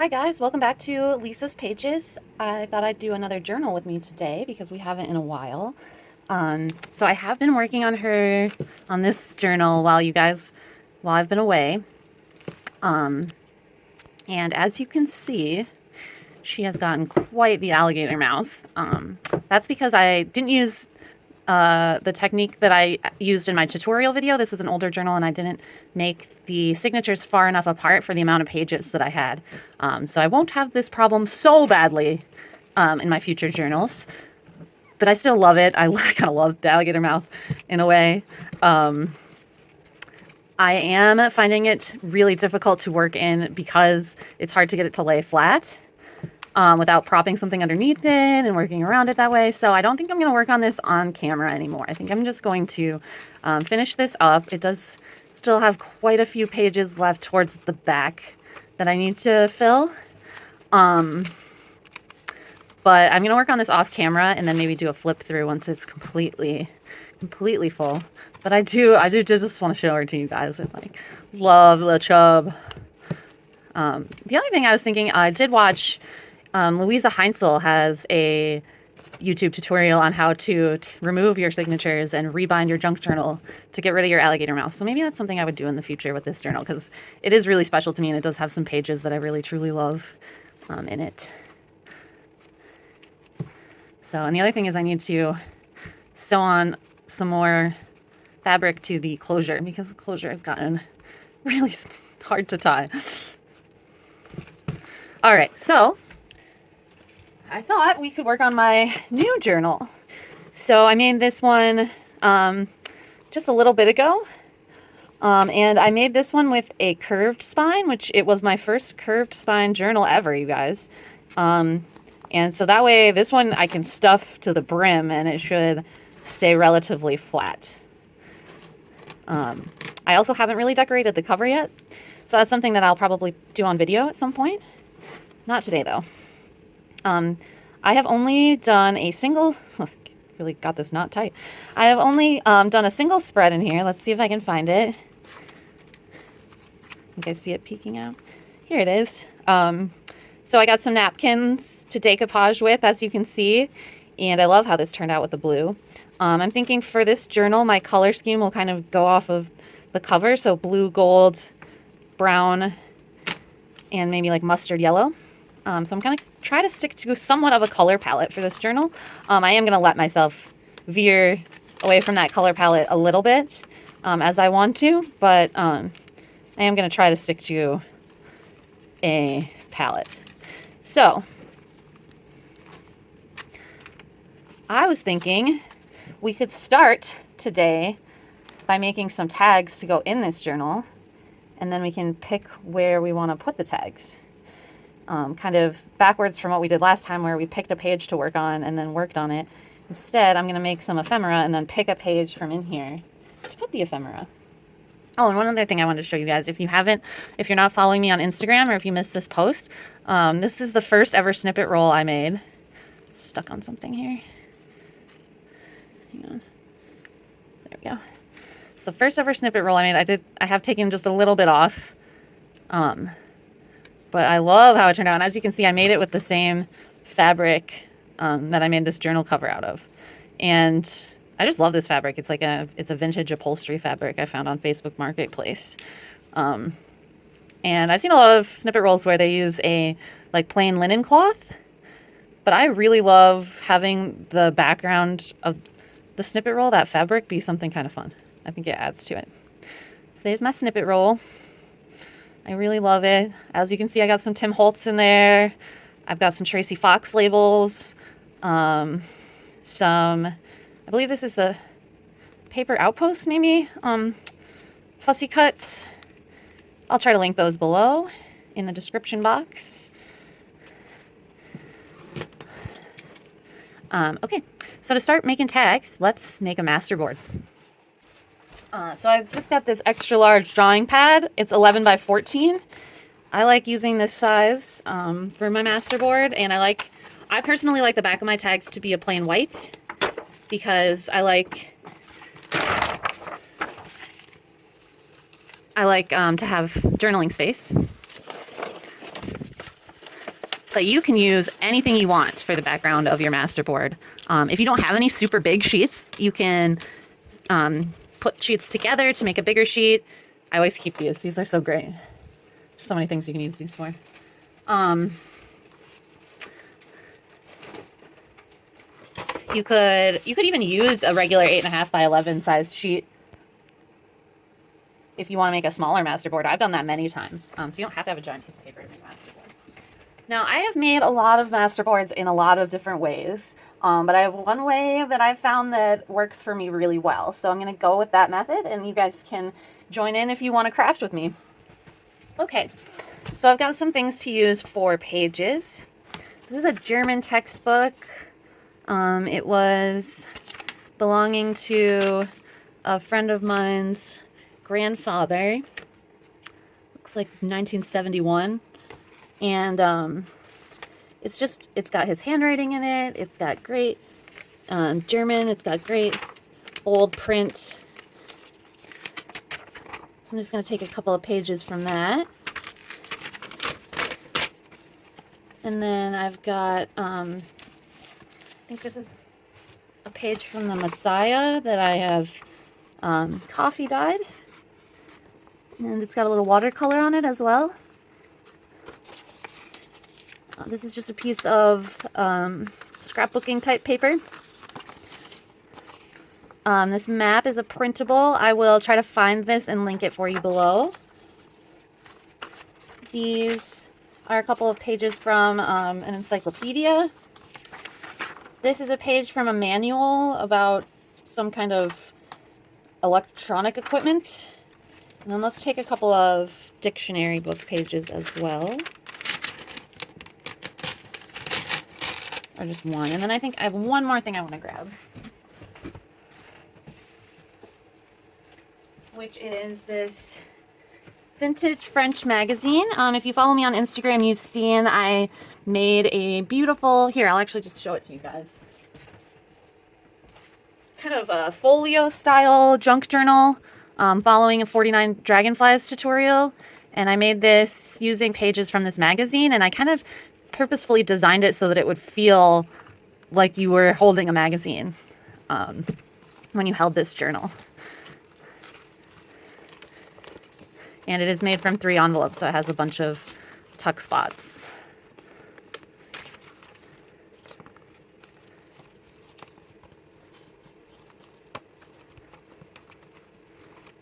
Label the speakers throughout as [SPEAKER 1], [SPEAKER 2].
[SPEAKER 1] Hi guys, welcome back to Lisa's Pages. I thought I'd do another journal with me today because we haven't in a while. So I have been working on this journal while I've been away. And as you can see, she has gotten quite the alligator mouth. That's because I didn't use the technique that I used in my tutorial video. This is an older journal and I didn't make the signatures far enough apart for the amount of pages that I had. So I won't have this problem so badly in my future journals, but I still love it. I kind of love the alligator mouth in a way. I am finding it really difficult to work in because it's hard to get it to lay flat. Without propping something underneath it and working around it that way. So I don't think I'm going to work on this on camera anymore. I think I'm just going to finish this up. It does still have quite a few pages left towards the back that I need to fill. But I'm going to work on this off camera and then maybe do a flip through once it's completely full. But I do just want to show her to you guys. I love the chub. The other thing I was thinking, I did watch Luise Heinzel has a YouTube tutorial on how to remove your signatures and rebind your junk journal to get rid of your alligator mouth. So maybe that's something I would do in the future with this journal because it is really special to me and it does have some pages that I really truly love in it. So, and the other thing is I need to sew on some more fabric to the closure because the closure has gotten really hard to tie. All right, so I thought we could work on my new journal. So I made this one just a little bit ago. And I made this one with a curved spine, which it was my first curved spine journal ever, you guys. And so that way this one I can stuff to the brim and it should stay relatively flat. I also haven't really decorated the cover yet. So that's something that I'll probably do on video at some point. Not today though. I have only done a single, really got this knot tight. I have only done a single spread in here. Let's see if I can find it. I think I see it peeking out. Here it is. So I got some napkins to decoupage with, as you can see. And I love how this turned out with the blue. I'm thinking for this journal, my color scheme will kind of go off of the cover. So blue, gold, brown, and maybe like mustard yellow. So I'm going to try to stick to somewhat of a color palette for this journal. I am going to let myself veer away from that color palette a little bit as I want to, but I am going to try to stick to a palette. So I was thinking we could start today by making some tags to go in this journal, and then we can pick where we want to put the tags. Kind of backwards from what we did last time where we picked a page to work on and then worked on it. Instead, I'm going to make some ephemera and then pick a page from in here to put the ephemera. Oh, and one other thing I wanted to show you guys, if you're not following me on Instagram or if you missed this post, this is the first ever snippet roll I made. It's stuck on something here. Hang on. There we go. It's the first ever snippet roll I made. I have taken just a little bit off. But I love how it turned out. And as you can see, I made it with the same fabric that I made this journal cover out of. And I just love this fabric. It's a vintage upholstery fabric I found on Facebook Marketplace. And I've seen a lot of snippet rolls where they use a plain linen cloth. But I really love having the background of the snippet roll, that fabric, be something kind of fun. I think it adds to it. So there's my snippet roll. I really love it. As you can see, I got some Tim Holtz in there. I've got some Tracy Fox labels. I believe this is a Paper Outpost, maybe. Fussy cuts. I'll try to link those below in the description box. Okay, so to start making tags, let's make a masterboard. So I've just got this extra large drawing pad. It's 11 by 14. I like using this size for my masterboard, and I personally like the back of my tags to be a plain white because I like to have journaling space. But you can use anything you want for the background of your masterboard. If you don't have any super big sheets, you can put sheets together to make a bigger sheet. I always keep these. These are so great. There's so many things you can use these for. You could even use a regular 8.5 by 11 size sheet if you want to make a smaller masterboard. I've done that many times. So you don't have to have a giant piece of paper to make a masterboard. Now, I have made a lot of masterboards in a lot of different ways, but I have one way that I've found that works for me really well. So I'm going to go with that method, and you guys can join in if you want to craft with me. Okay, so I've got some things to use for pages. This is a German textbook. It was belonging to a friend of mine's grandfather. Looks like 1971. And it's got his handwriting in it. It's got great German. It's got great old print. So I'm just going to take a couple of pages from that. And then I've got, I think this is a page from the Messiah that I have coffee dyed. And it's got a little watercolor on it as well. This is just a piece of scrapbooking type paper. This map is a printable. I will try to find this and link it for you below. These are a couple of pages from an encyclopedia. This is a page from a manual about some kind of electronic equipment. And then let's take a couple of dictionary book pages as well. Or just one. And then I think I have one more thing I want to grab, which is this vintage French magazine. If you follow me on Instagram, you've seen I made a beautiful, here, I'll actually just show it to you guys. Kind of a folio style junk journal, following a 49 dragonflies tutorial. And I made this using pages from this magazine, and I kind of purposefully designed it so that it would feel like you were holding a magazine when you held this journal. And it is made from 3 envelopes, so it has a bunch of tuck spots.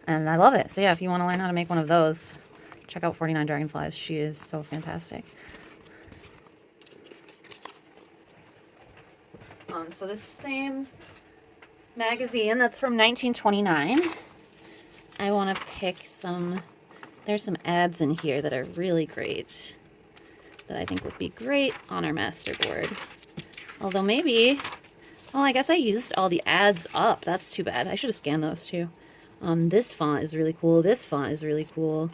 [SPEAKER 1] And I love it. So yeah, if you want to learn how to make one of those, check out 49 Dragonflies. She is so fantastic. So this same magazine that's from 1929, I want to pick some, there's some ads in here that are really great, that I think would be great on our masterboard. Although maybe, well, I guess I used all the ads up. That's too bad. I should have scanned those too. This font is really cool. This font is really cool.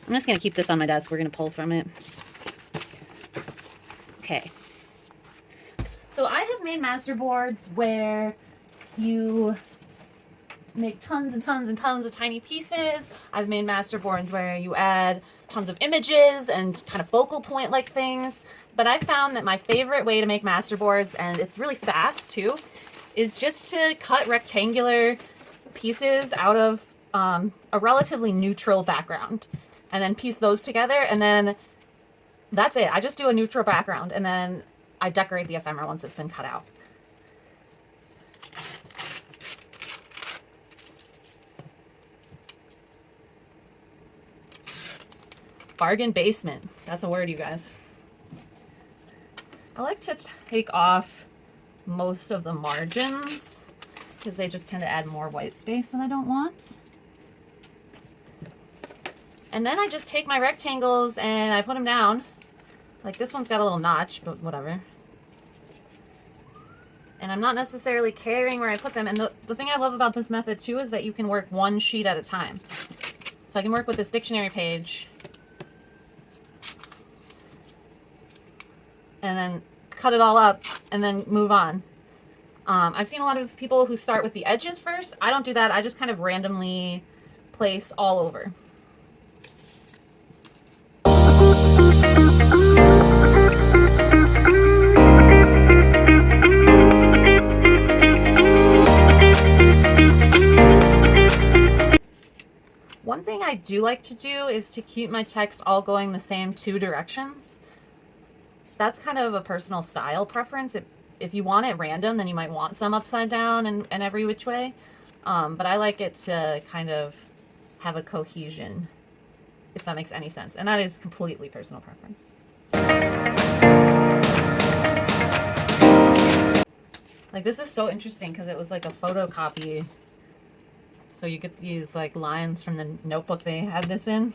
[SPEAKER 1] I'm just going to keep this on my desk. We're going to pull from it. Okay. So I have made masterboards where you make tons and tons and tons of tiny pieces. I've made masterboards where you add tons of images and kind of focal point like things. But I found that my favorite way to make masterboards, and it's really fast too, is just to cut rectangular pieces out of a relatively neutral background and then piece those together, and then that's it. I just do a neutral background and then I decorate the ephemera once it's been cut out. Bargain basement. That's a word, you guys. I like to take off most of the margins because they just tend to add more white space than I don't want. And then I just take my rectangles and I put them down. Like this one's got a little notch, but whatever. And I'm not necessarily caring where I put them. And the thing I love about this method too is that you can work one sheet at a time. So I can work with this dictionary page and then cut it all up and then move on. I've seen a lot of people who start with the edges first. I don't do that. I just kind of randomly place all over. do like to do is to keep my text all going the same 2 directions. That's kind of a personal style preference. If you want it random, then you might want some upside down and every which way. But I like it to kind of have a cohesion, if that makes any sense. And that is completely personal preference. Like, this is so interesting because it was like a photocopy. So you get these like lines from the notebook they had this in.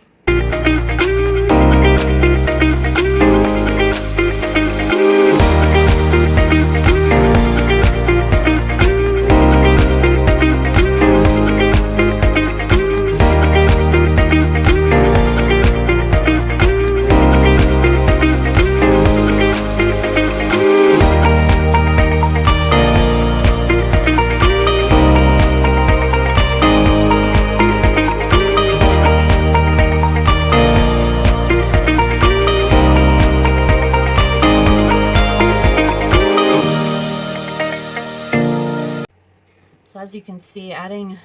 [SPEAKER 1] So as you can see, adding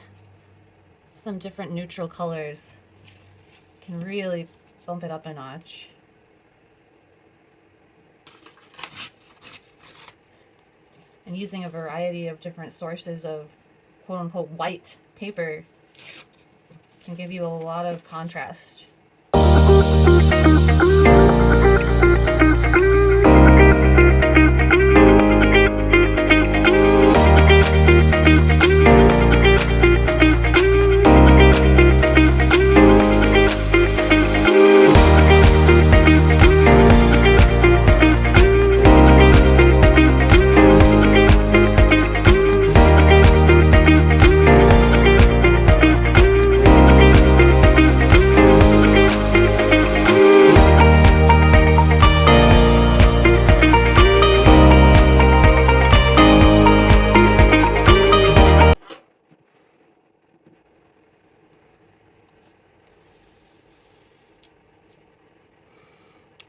[SPEAKER 1] some different neutral colors can really bump it up a notch. And using a variety of different sources of quote-unquote white paper can give you a lot of contrast.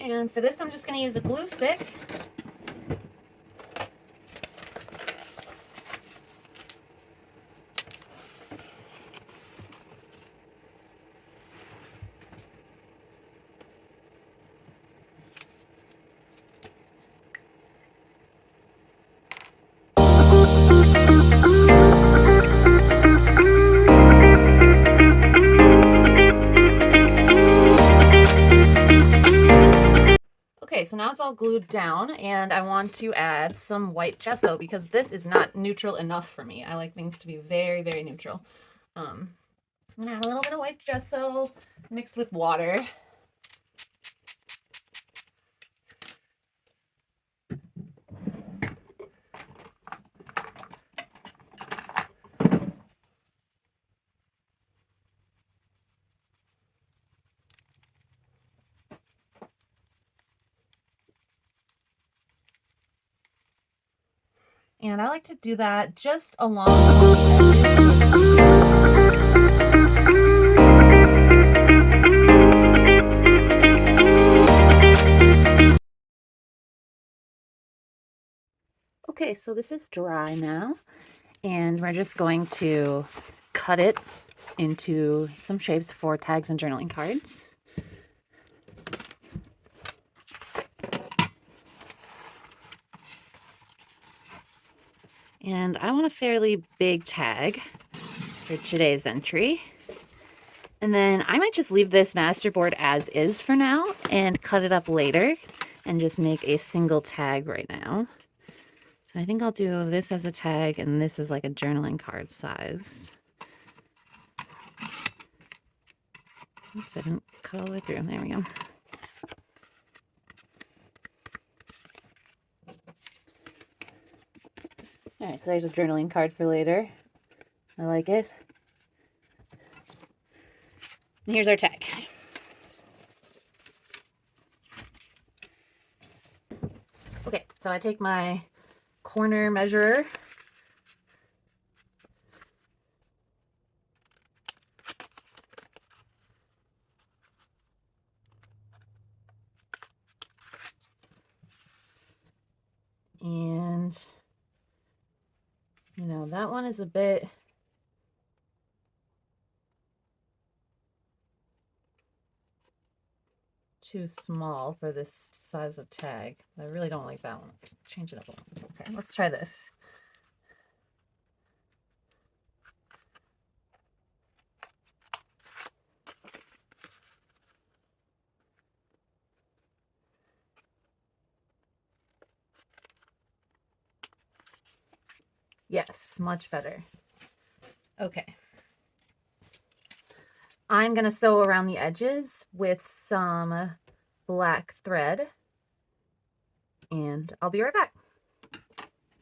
[SPEAKER 1] And for this, I'm just going to use a glue stick. Okay, so now it's all glued down, and I want to add some white gesso because this is not neutral enough for me. I like things to be very, very neutral. I'm gonna add a little bit of white gesso mixed with water. And I like to do that just along the edges. Okay, so this is dry now, and we're just going to cut it into some shapes for tags and journaling cards. And I want a fairly big tag for today's entry. And then I might just leave this masterboard as is for now and cut it up later and just make a single tag right now. So I think I'll do this as a tag and this is like a journaling card size. Oops, I didn't cut all the way through. There we go. All right, so there's a journaling card for later. I like it. And here's our tag. Okay, so I take my corner measurer. And, you know, that one is a bit too small for this size of tag. I really don't like that one. Let's change it up a little. Okay, let's try this. Yes, much better. Okay. I'm going to sew around the edges with some black thread, and I'll be right back.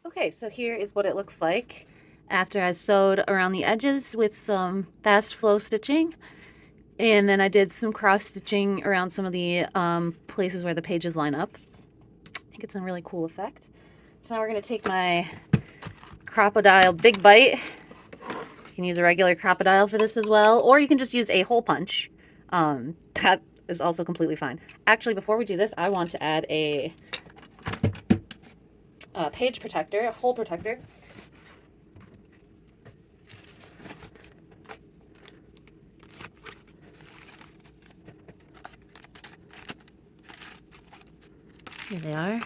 [SPEAKER 1] Okay, so here is what it looks like after I sewed around the edges with some fast flow stitching, and then I did some cross stitching around some of the places where the pages line up. I think it's a really cool effect. So now we're going to take my Crocodile Big Bite. You can use a regular Crocodile for this as well, or you can just use a hole punch. That is also completely fine. Actually, before we do this, I want to add a page protector, a hole protector. Here they are.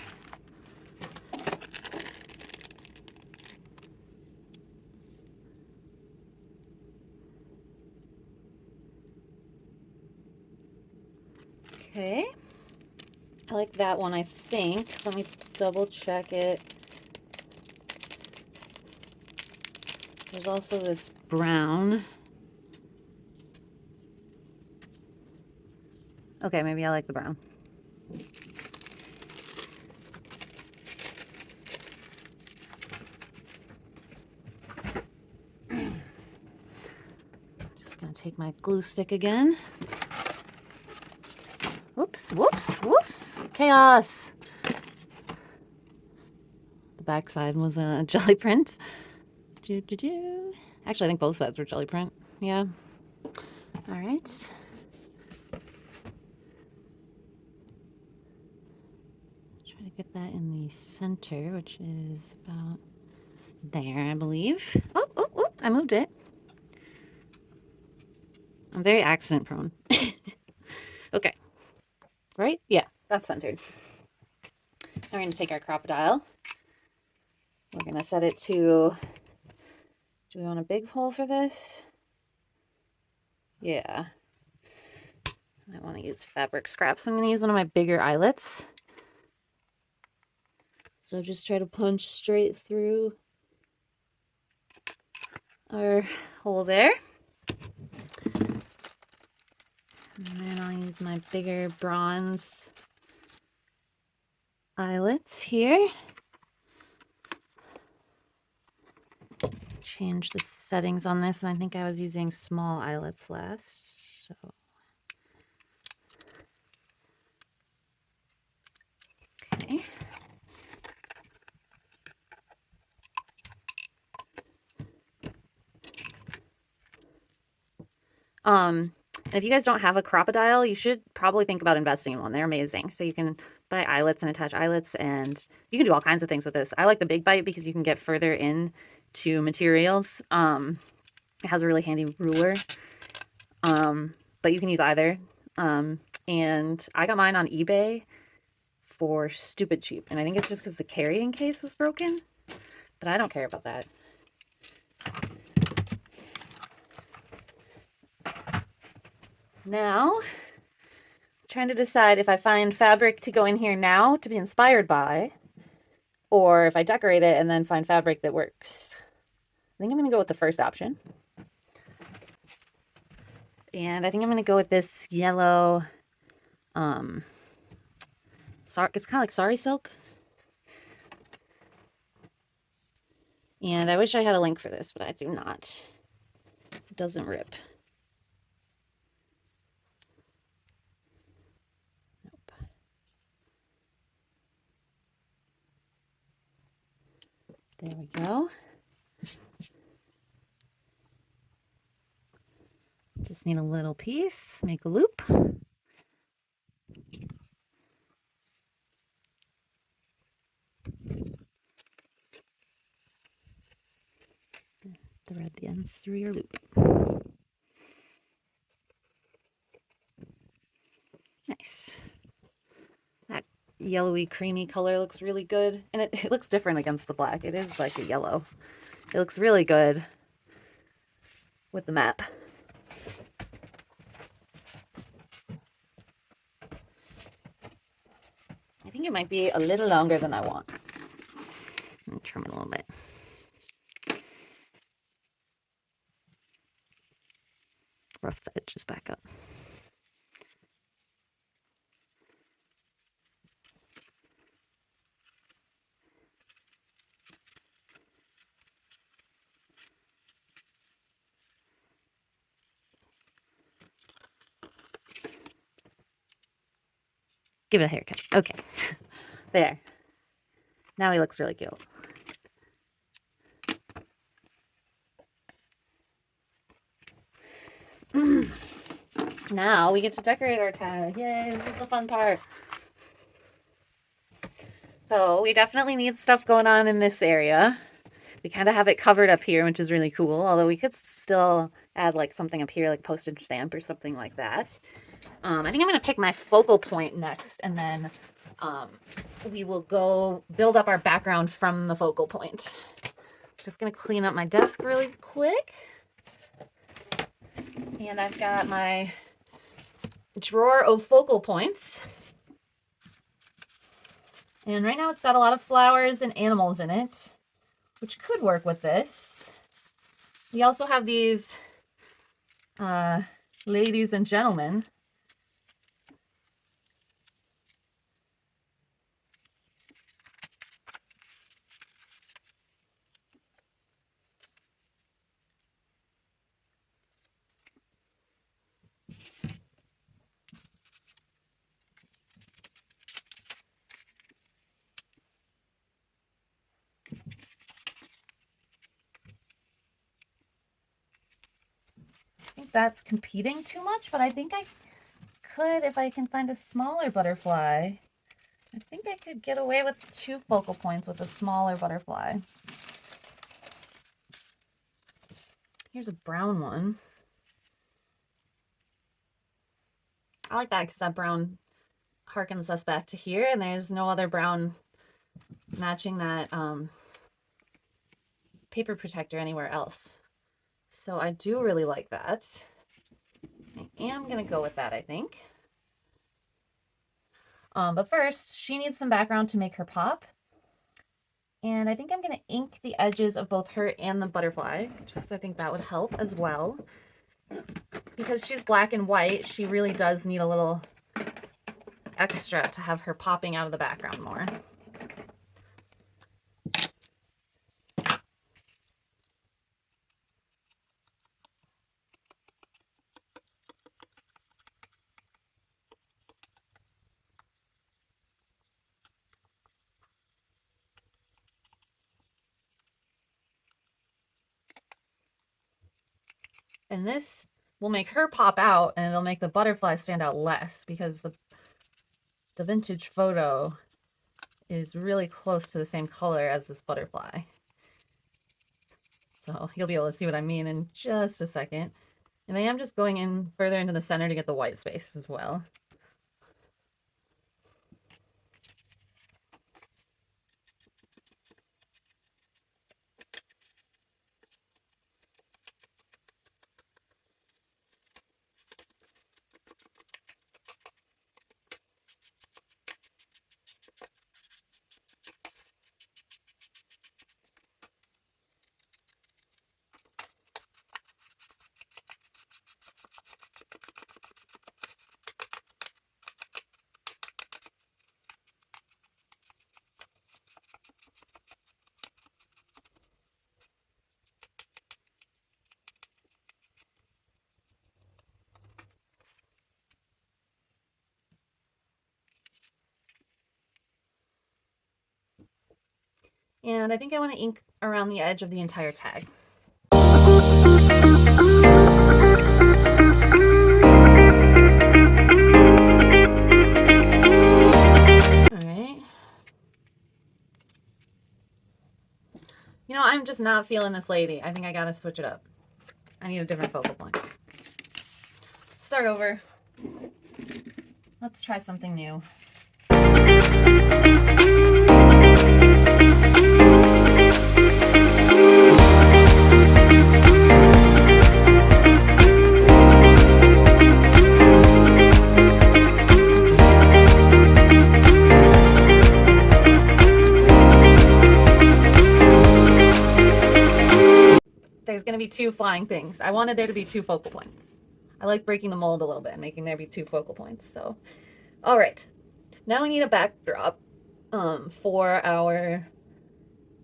[SPEAKER 1] Okay. I like that one, I think. Let me double check it. There's also this brown. Okay, maybe I like the brown. Just gonna take my glue stick again. Whoops, whoops, whoops. Chaos. The back side was a jelly print. Actually, I think both sides were jelly print. Yeah. All right. Try to get that in the center, which is about there, I believe. Oh, oh, oh, I moved it. I'm very accident prone. Okay. Right? Yeah, that's centered. Now we're going to take our Crocodile. We're going to set it to, do we want a big hole for this? Yeah. I want to use fabric scraps. I'm going to use one of my bigger eyelets. So just try to punch straight through our hole there. And then I'll use my bigger bronze eyelets here. Change the settings on this, and I think I was using small eyelets last. So okay. If you guys don't have a Crocodile, you should probably think about investing in one. They're amazing. So you can buy eyelets and attach eyelets, and you can do all kinds of things with this. I like the Big Bite because you can get further in to materials. It has a really handy ruler, but you can use either. And I got mine on eBay for stupid cheap, and I think it's just because the carrying case was broken, but I don't care about that. Now, I'm trying to decide if I find fabric to go in here now to be inspired by, or if I decorate it and then find fabric that works. I think I'm going to go with the first option. And I think I'm going to go with this yellow, it's kind of like sari silk. And I wish I had a link for this, but I do not. It doesn't rip. Nope. There we go. Just need a little piece, make a loop. Thread the ends through your loop. Nice. yellowy, creamy color looks really good. And it looks different against the black. It is like a yellow. It looks really good with the map. I think it might be a little longer than I want. Let me trim it a little bit. Rough the edges back up. Give it a haircut. Okay. There. Now he looks really cute. Now we get to decorate our tag. Yay, this is the fun part. So we definitely need stuff going on in this area. We kind of have it covered up here, which is really cool. Although we could still add like something up here, like postage stamp or something like that. I think I'm going to pick my focal point next, and then we will go build up our background from the focal point. Just going to clean up my desk really quick. And I've got my drawer of focal points. And right now it's got a lot of flowers and animals in it, which could work with this. We also have these ladies and gentlemen. I think that's competing too much, but I think I could, if I can find a smaller butterfly, I think I could get away with 2 focal points with a smaller butterfly. Here's a brown one. I like that because that brown harkens us back to here, and there's no other brown matching that paper protector anywhere else. So I do really like that. I am going to go with that, I think. But first, she needs some background to make her pop. And I think I'm going to ink the edges of both her and the butterfly, just because I think that would help as well. Because she's black and white, she really does need a little extra to have her popping out of the background more. And this will make her pop out, and it'll make the butterfly stand out less, because the vintage photo is really close to the same color as this butterfly. So you'll be able to see what I mean in just a second. And I am just going in further into the center to get the white space as well. And I think I want to ink around the edge of the entire tag. Alright. You know, I'm just not feeling this lady. I think I gotta switch it up. I need a different focal point. Start over. Let's try something new. There's going to be two flying things. I wanted there to be two focal points. I like breaking the mold a little bit and making there be two focal points. So, all right. Now we need a backdrop for our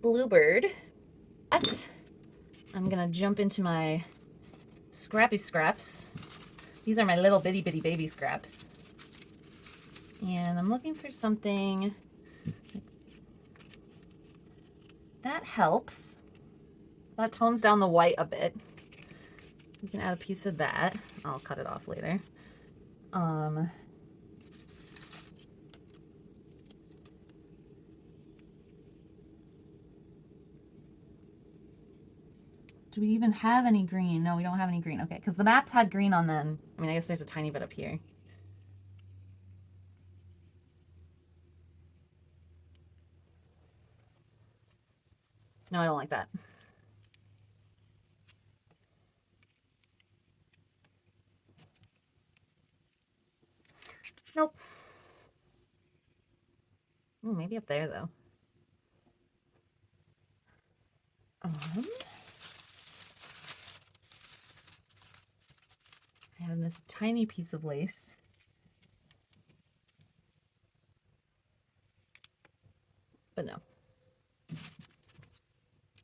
[SPEAKER 1] bluebird. I'm going to jump into my scrappy scraps. These are my little bitty bitty baby scraps. And I'm looking for something that helps. That tones down the white a bit. You can add a piece of that. I'll cut it off later. Do we even have any green? No, we don't have any green. Okay, because the maps had green on them. I mean, I guess there's a tiny bit up here. No, I don't like that. Nope. Ooh, maybe up there, though. I have this tiny piece of lace. But no.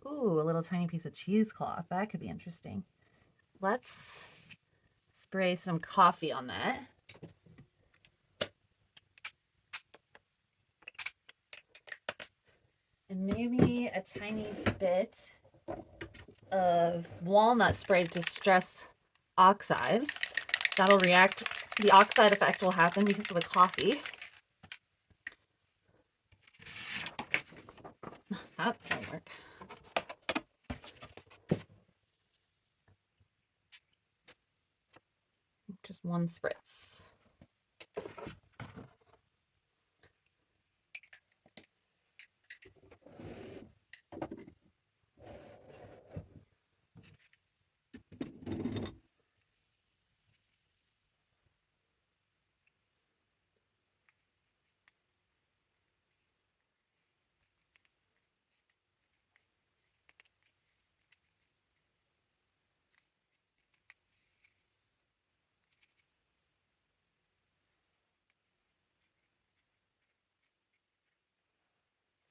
[SPEAKER 1] Ooh, a little tiny piece of cheesecloth. That could be interesting. Let's spray some coffee on that. And maybe a tiny bit of walnut spray distress oxide. That'll react. The oxide effect will happen because of the coffee. That won't work. Just one spritz.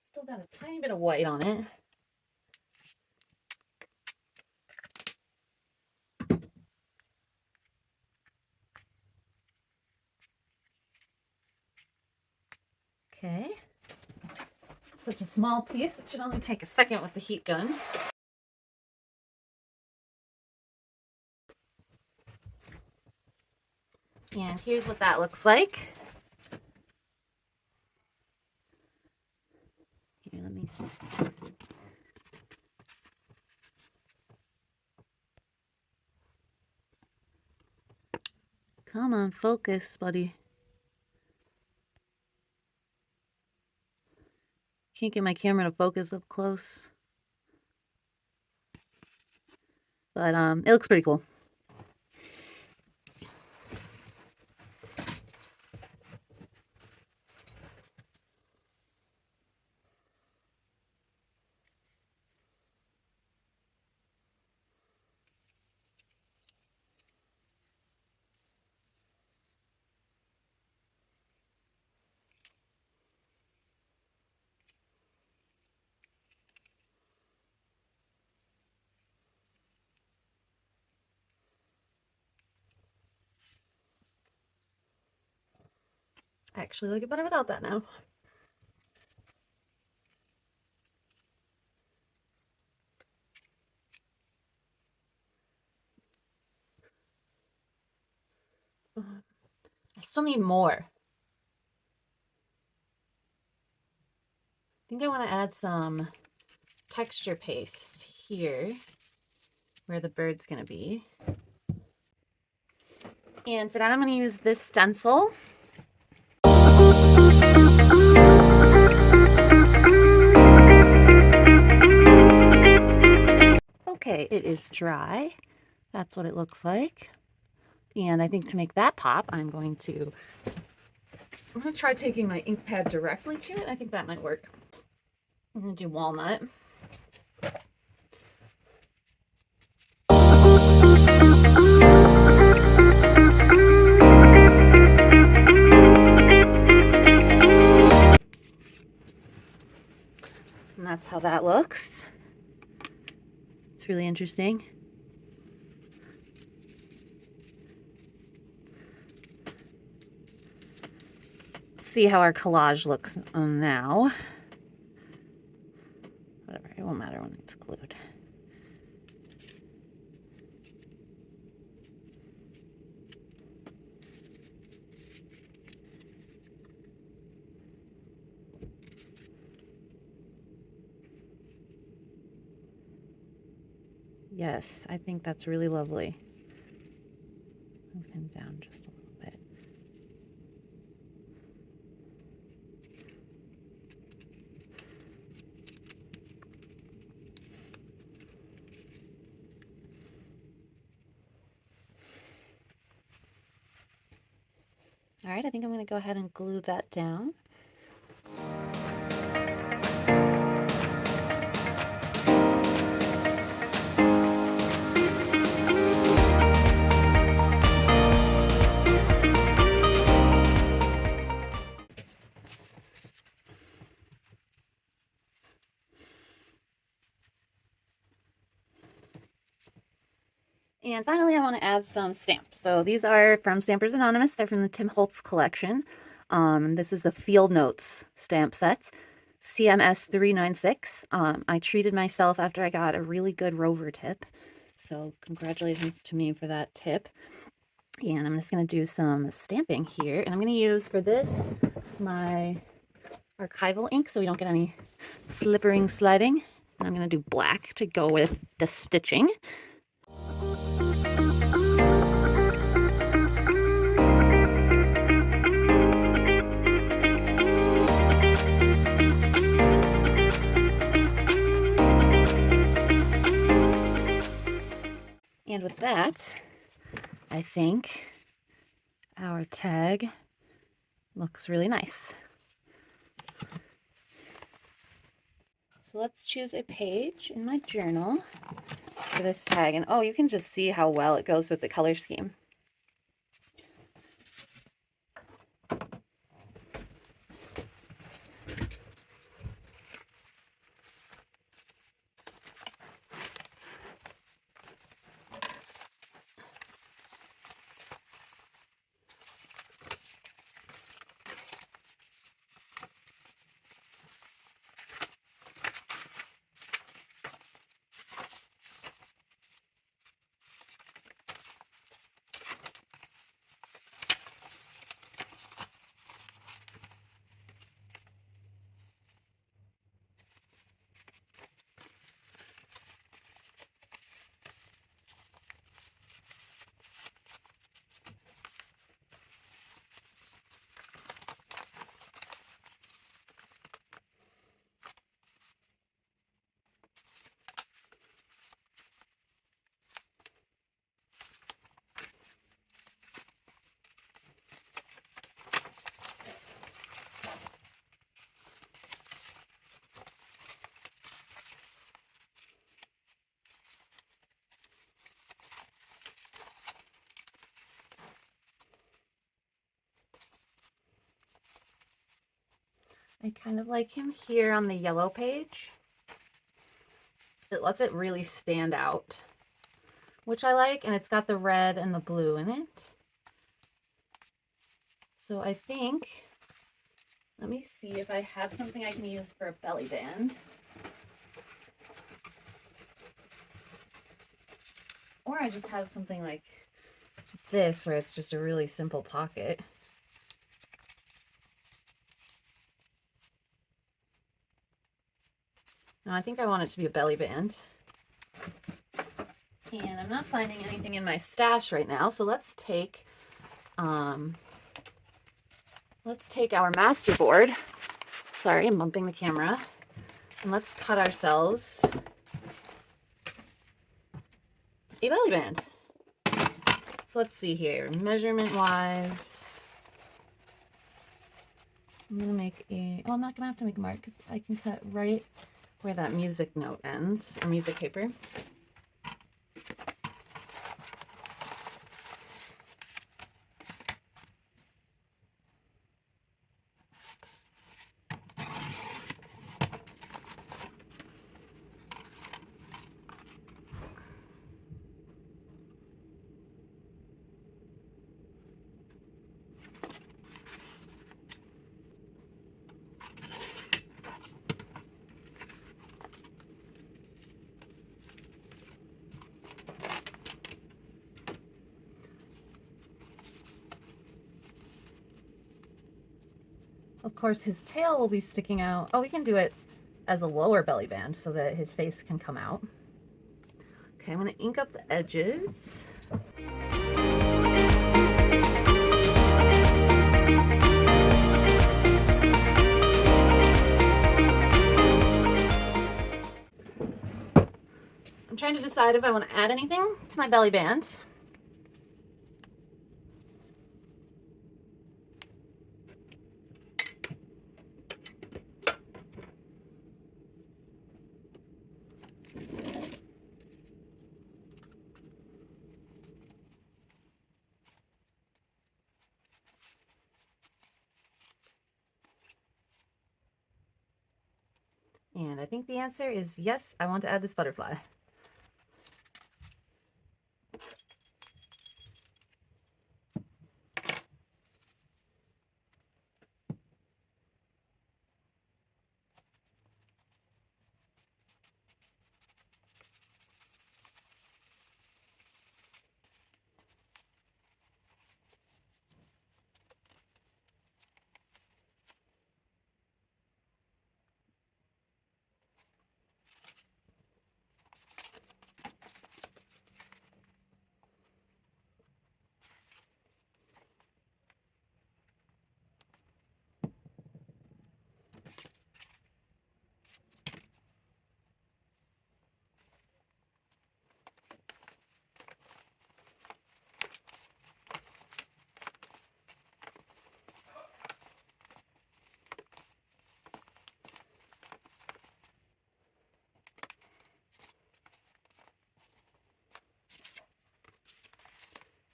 [SPEAKER 1] Still got a tiny bit of white on it. Okay. Such a small piece, it should only take a second with the heat gun. And here's what that looks like. Here, let me see. Come on, focus, buddy. Can't get my camera to focus up close. But it looks pretty cool. I actually like it better without that now. I still need more. I think I want to add some texture paste here where the bird's going to be. And for that, I'm going to use this stencil. is dry. That's what it looks like. And I think to make that pop, I'm going to try taking my ink pad directly to it. I think that might work. I'm going to do walnut. And that's how that looks. It's really interesting. See how our collage looks now. Whatever, it won't matter when it's glued. Yes, I think that's really lovely. Move him down just a little bit. All right, I think I'm going to go ahead and glue that down. And finally, I want to add some stamps. So these are from Stampers Anonymous. They're from the Tim Holtz collection. This is the Field Notes stamp set, CMS 396. I treated myself after I got a really good Rover tip. So congratulations to me for that tip. And I'm just going to do some stamping here. And I'm going to use for this my archival ink so we don't get any slippering sliding. And I'm going to do black to go with the stitching. And with that, I think our tag looks really nice. So let's choose a page in my journal for this tag. And oh, you can just see how well it goes with the color scheme. I kind of like him here on the yellow page. It lets it really stand out, which I like, and it's got the red and the blue in it. So I think, let me see if I have something I can use for a belly band. Or I just have something like this where it's just a really simple pocket. Now I think I want it to be a belly band. And I'm not finding anything in my stash right now, so let's take our masterboard. Sorry, I'm bumping the camera. And let's cut ourselves a belly band. So let's see here, measurement wise, I'm gonna make a, oh, I'm not gonna have to make a mark because I can cut right where that music note ends, or music paper. Of course, his tail will be sticking out. Oh, we can do it as a lower belly band so that his face can come out. Okay, I'm gonna ink up the edges. I'm trying to decide if I want to add anything to my belly band. And I think the answer is yes, I want to add this butterfly.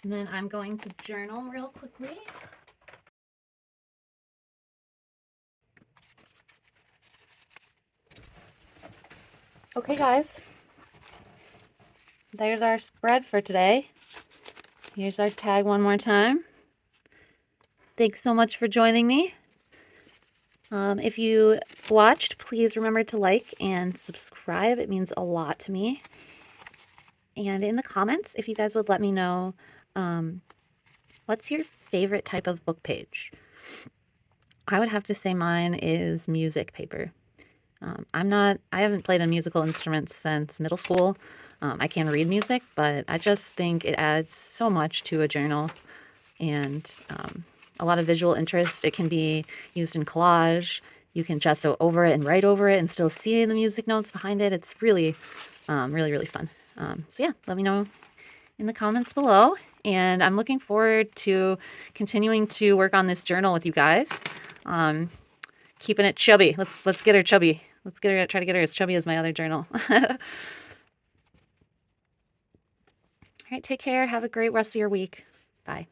[SPEAKER 1] And then I'm going to journal real quickly. Okay, guys. There's our spread for today. Here's our tag one more time. Thanks so much for joining me. If you watched, please remember to like and subscribe. It means a lot to me. And in the comments, if you guys would let me know, what's your favorite type of book page? I would have to say mine is music paper. I haven't played a musical instrument since middle school. I can read music, but I just think it adds so much to a journal and a lot of visual interest. It can be used in collage. You can gesso over it and write over it and still see the music notes behind it. It's really, really fun. So yeah, let me know in the comments below. And I'm looking forward to continuing to work on this journal with you guys. Keeping it chubby. Let's get her chubby. Try to get her as chubby as my other journal. All right, take care. Have a great rest of your week. Bye.